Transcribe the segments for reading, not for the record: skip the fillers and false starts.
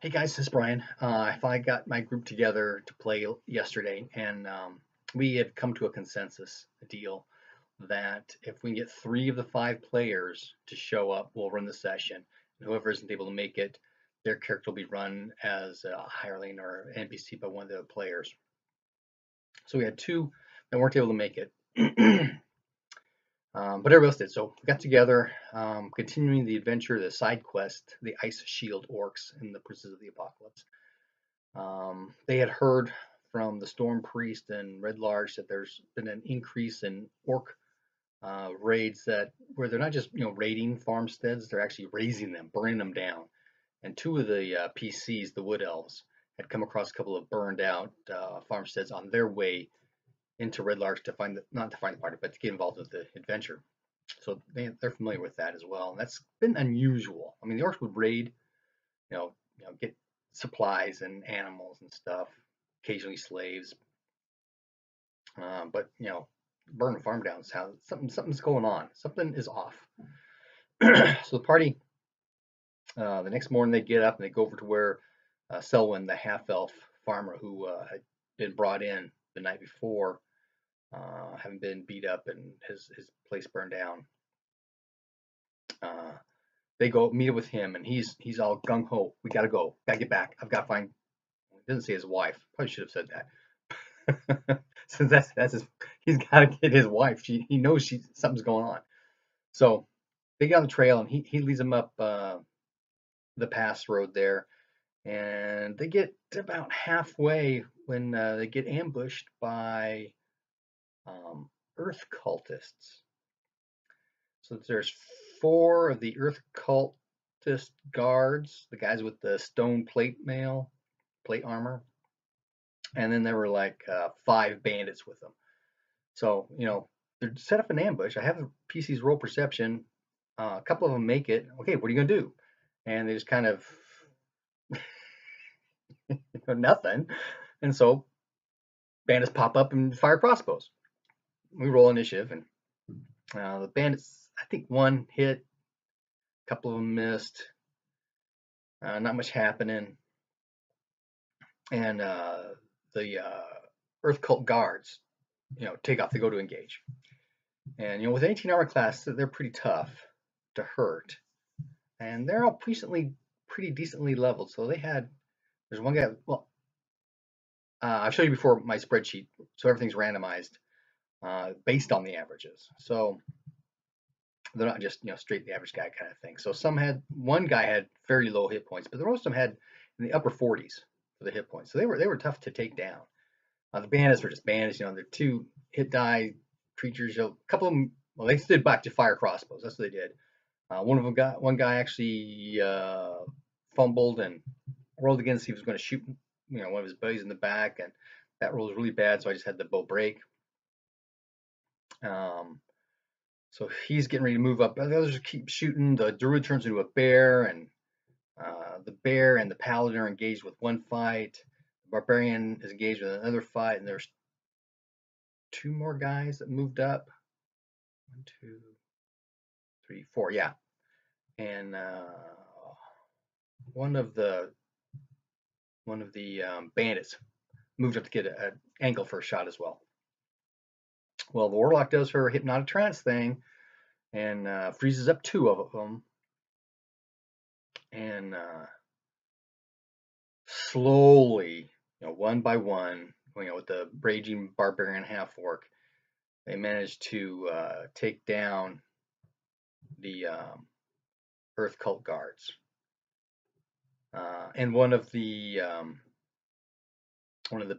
Hey guys, this is Brian. I finally got my group together to play yesterday, and we have come to a consensus deal that if we can get 3 of the 5 players to show up, we'll run the session. And whoever isn't able to make it, their character will be run as a hireling or NPC by one of the other players. So we had 2 that weren't able to make it. But everybody else did. So we got together, continuing the adventure, the side quest, the Ice Shield Orcs in the Princes of the Apocalypse. They had heard from the Storm Priest and Red Large that there's been an increase in orc raids that where they're not just raiding farmsteads, they're actually razing them, burning them down. And 2 of the PCs, the Wood Elves, had come across a couple of burned out farmsteads on their way into Red Larch to find not to find the party, but to get involved with the adventure. So they're familiar with that as well. And that's been unusual. I mean, the orcs would raid, get supplies and animals and stuff, occasionally slaves, but burn farm down sounds something's going on. Something is off. So the party, the next morning they get up and they go over to where Selwyn, the half elf farmer who had been brought in the night before, having been beat up and his place burned down. They go meet up with him, and he's all gung ho. We gotta go, gotta get back. I've got to find. He doesn't say his wife. Probably should have said that. Since that's his, he's got to get his wife. He knows something's going on. So they get on the trail, and he leads them up the pass road there, and they get about halfway when they get ambushed by earth cultists. So there's 4 of the earth cultist guards, the guys with the stone plate armor, and then there were like 5 bandits with them. So they're set up an ambush. I have the PCs roll perception. A couple of them make it. Okay, what are you gonna do? And they just kind of nothing. And so bandits pop up and fire crossbows. We roll initiative, and the bandits, I think one hit, a couple of them missed. Not much happening. And the Earth Cult guards, take off. They go to engage. And with 18 armor class, they're pretty tough to hurt. And they're all pretty decently leveled. So there's one guy. Well, I've showed you before my spreadsheet. So everything's randomized based on the averages. So they're not just straight the average guy kind of thing. So one guy had fairly low hit points, but the most of them had in the upper 40s for the hit points. So they were tough to take down. The bandits were just bandits. They're 2 hit die creatures. A couple of them, well, they stood back to fire crossbows. That's what they did. One guy actually fumbled and rolled again to see if he was going to shoot one of his buddies in the back, and that roll was really bad, so I just had the bow break. So he's getting ready to move up. The others keep shooting. The druid turns into a bear, and the bear and the paladin are engaged with one fight. The barbarian is engaged with another fight, and there's 2 more guys that moved up. 1, 2, 3, 4, yeah. And one of the bandits moved up to get an angle for a shot as well. Well, the warlock does her hypnotic trance thing and freezes up 2 of them, and slowly, one by one, with the raging barbarian half orc, they managed to take down the earth cult guards. And one of the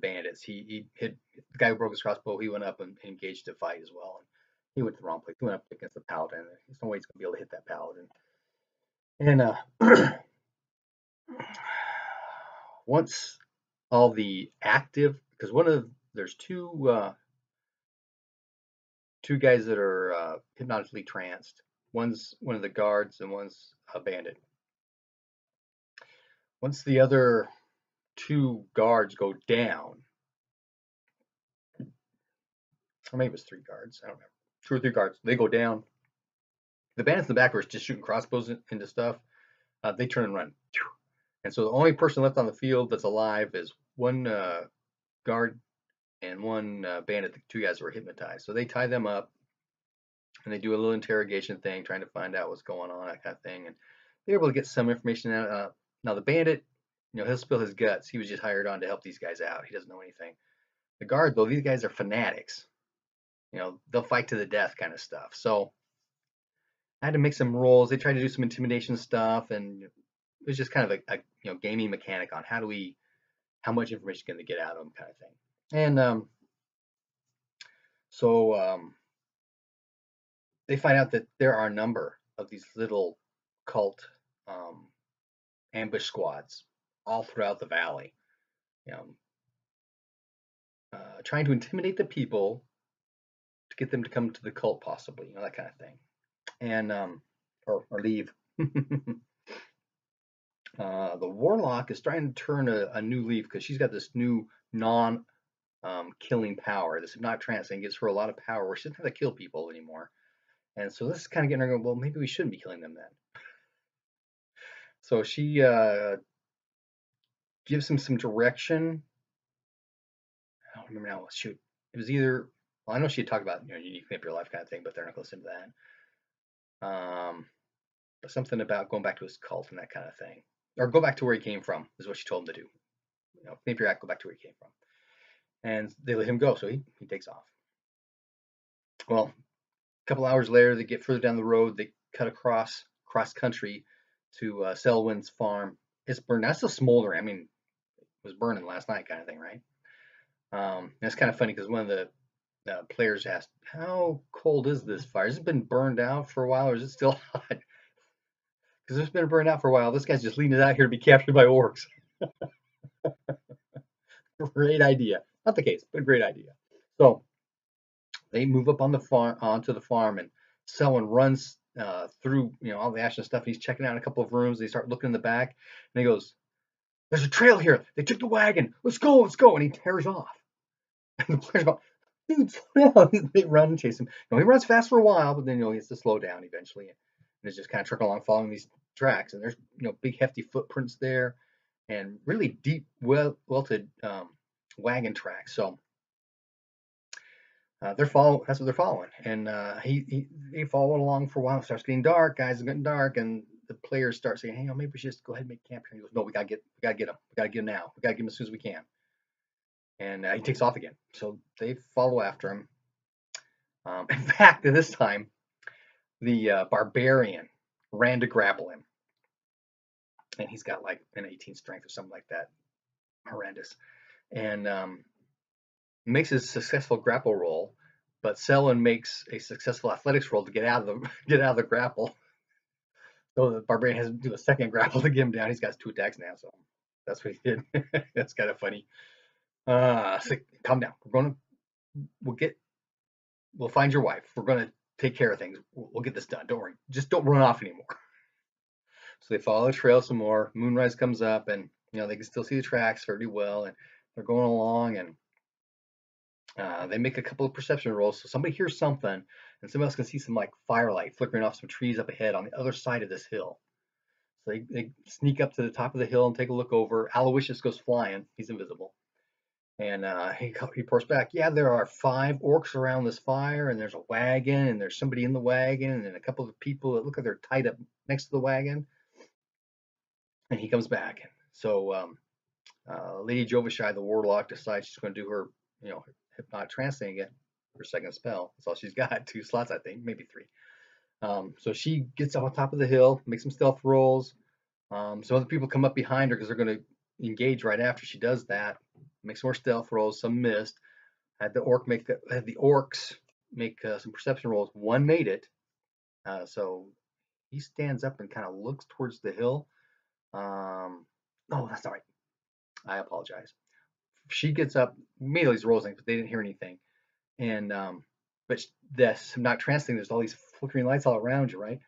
bandits, he hit the guy who broke his crossbow. He went up and engaged to fight as well, and he went to the wrong place. He went up against the paladin. There's no way he's gonna be able to hit that paladin. And once all the active, because there's 2 guys that are hypnotically tranced. One's one of the guards and one's a bandit. Once the other 2 guards go down, or maybe it was 3 guards, I don't remember, 2 or 3 guards, they go down. The bandits in the back were just shooting crossbows into stuff. They turn and run. And so the only person left on the field that's alive is one guard and one bandit. The two guys were hypnotized. So they tie them up and they do a little interrogation thing, trying to find out what's going on, that kind of thing. And they're able to get some information out. Now the bandit, he'll spill his guts. He was just hired on to help these guys out. He doesn't know anything. The guard, though, these guys are fanatics. They'll fight to the death kind of stuff. So I had to make some rolls. They tried to do some intimidation stuff, and it was just kind of a gaming mechanic on how much information can they get out of them kind of thing. And so they find out that there are a number of these little cult ambush squads all throughout the valley, trying to intimidate the people to get them to come to the cult, possibly, that kind of thing, and or leave. The warlock is trying to turn a new leaf because she's got this new non-killing power. This hypnotic trance thing gives her a lot of power where she doesn't have to kill people anymore. And so this is kind of getting her going, well, maybe we shouldn't be killing them then. So she gives him some direction. I don't remember now. Shoot, it was either, well, I know she had talked about, you need to clean up your life kind of thing, but they're not going to listen to that. But something about going back to his cult and that kind of thing, or go back to where he came from is what she told him to do. Clean up your act, go back to where he came from. And they let him go, so he takes off. Well, a couple hours later, they get further down the road. They cut across country to Selwyn's farm. It's burned. That's still smoldering. I mean, it was burning last night, kind of thing, right? It's kind of funny because one of the players asked, "How cold is this fire? Has it been burned out for a while, or is it still hot?" Because it's been burned out for a while. This guy's just leading it out here to be captured by orcs. Great idea. Not the case, but a great idea. So they move up on the farm onto the farm, and Selwyn runs through all the ash and stuff. He's checking out a couple of rooms. They start looking in the back, and he goes, "There's a trail here. They took the wagon. Let's go, let's go!" And he tears off. And the players go, "Dude, slow down." They run and chase him. He runs fast for a while, but then he has to slow down eventually, and it's just kind of trucking along, following these tracks. And there's big hefty footprints there, and really deep, welted wagon tracks. So that's what they're following, and they follow along for a while. It starts getting dark, guys. It's getting dark, and the players start saying, "Hey, maybe we should just go ahead and make camp here." He goes, "No, we gotta get him. We gotta get him now. We gotta get him as soon as we can." And he takes off again. So they follow after him. In fact, at this time, the barbarian ran to grapple him, and he's got like an 18 strength or something like that, horrendous, and makes a successful grapple roll, but Selwyn makes a successful athletics roll to get out of the grapple. So the barbarian has to do a second grapple to get him down. He's got 2 attacks now, so that's what he did. That's kind of funny. So calm down. We'll find your wife. We're gonna take care of things. We'll get this done. Don't worry. Just don't run off anymore. So they follow the trail some more. Moonrise comes up, and they can still see the tracks fairly well, and they're going along, and they make a couple of perception rolls. So somebody hears something, and somebody else can see some like firelight flickering off some trees up ahead on the other side of this hill. So they sneak up to the top of the hill and take a look over. Aloysius goes flying. He's invisible. And he reports back, "Yeah, there are 5 orcs around this fire, and there's a wagon, and there's somebody in the wagon, and a couple of people that look like they're tied up next to the wagon." And he comes back. So Lady Jovashai, the warlock, decides she's going to do her, hypnotic trance thing again, her second spell. That's all she's got. 2 slots, I think, maybe 3. So she gets on top of the hill, makes some stealth rolls. Some other people come up behind her because they're going to engage right after she does that. Make some more stealth rolls, some missed. Had the orcs make some perception rolls. One made it, so he stands up and kind of looks towards the hill. No, that's all right. I apologize. She gets up, made all these rolls, but they didn't hear anything. And but this not translating. There's all these flickering lights all around you, right?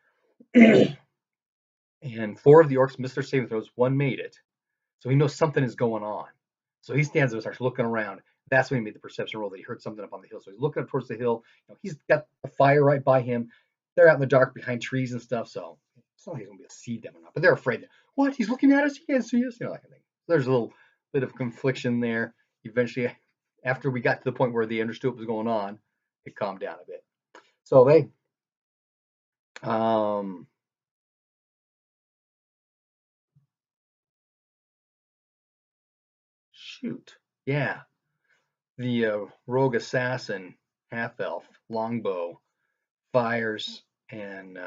And 4 of the orcs missed their saving throws. 1 made it, so he knows something is going on. So he stands there and starts looking around. That's when he made the perception roll that he heard something up on the hill. So he's looking up towards the hill. He's got the fire right by him. They're out in the dark behind trees and stuff. So it's not like he's going to be able to see them or not. But they're afraid. what? He's looking at us. He can't see us. You know, that kind of thing. There's a little bit of confliction there. Eventually, after we got to the point where they understood what was going on, it calmed down a bit. So they, shoot, yeah, the rogue assassin, half elf, longbow, fires and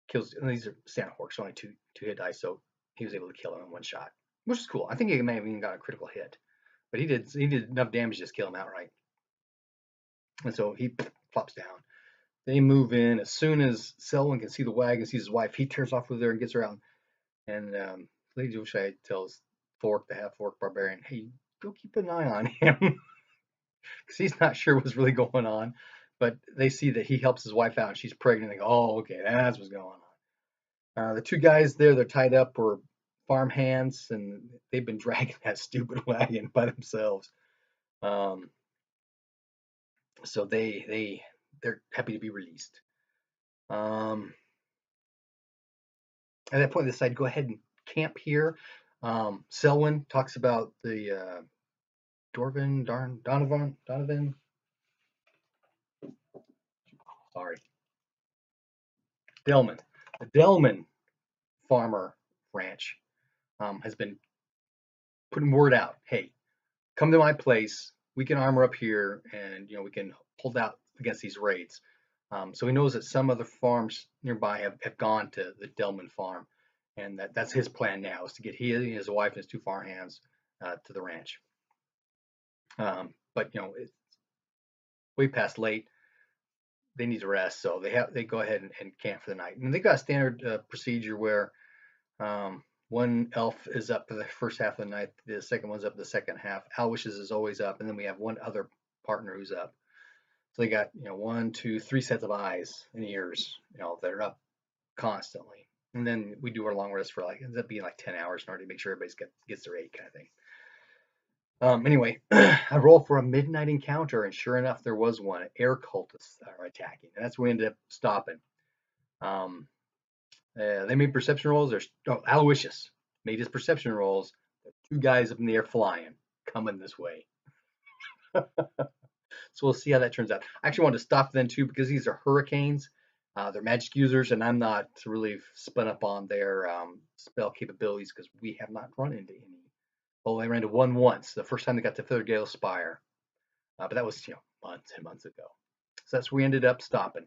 kills. And these are standard orcs, so only two hit dice, so he was able to kill him in one shot, which is cool. I think he may have even got a critical hit, but he did enough damage to just kill him outright. And so he flops down. They move in. As soon as Selwyn can see the wagon, sees his wife, he tears off with her and gets her out. And Lady Joshai tells Fork, the half-orc barbarian, hey, go keep an eye on him. Because he's not sure what's really going on. But they see that he helps his wife out and she's pregnant. They go, oh, okay, that's what's going on. The two guys there, they're tied up, were farm hands, and they've been dragging that stupid wagon by themselves. So they're happy to be released. At that point, they decide to go ahead and camp here. Selwyn talks about the Donovan. Sorry, Delman. The Delman farmer ranch has been putting word out. Hey, come to my place. We can armor up here, and we can hold out against these raids. So he knows that some other farms nearby have gone to the Delman farm, and that's his plan now, is to get his wife and his two farm hands to the ranch. But it's way past late. They need to rest, so they go ahead and camp for the night. And they got a standard procedure where one elf is up for the first half of the night, the second one's up the second half. Aloysius is always up, and then we have one other partner who's up. So they got 1, 2, 3 sets of eyes and ears, that are up constantly. And then we do our long rest for ends up being like 10 hours in order to make sure everybody gets their 8 kind of thing. Anyway, I rolled for a midnight encounter, and sure enough, there was one. Air cultists are attacking, and that's where we ended up stopping. They made perception rolls. Aloysius made his perception rolls. There's 2 guys up in the air flying, coming this way. So we'll see how that turns out. I actually wanted to stop then too, because these are hurricanes. They're magic users, and I'm not really spun up on their spell capabilities because we have not run into any. Oh, I ran into one once, the first time they got to Feathergale Spire. But that was months and months ago. So that's where we ended up stopping.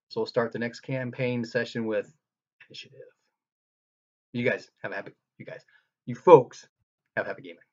So we'll start the next campaign session with initiative. You folks have happy gaming.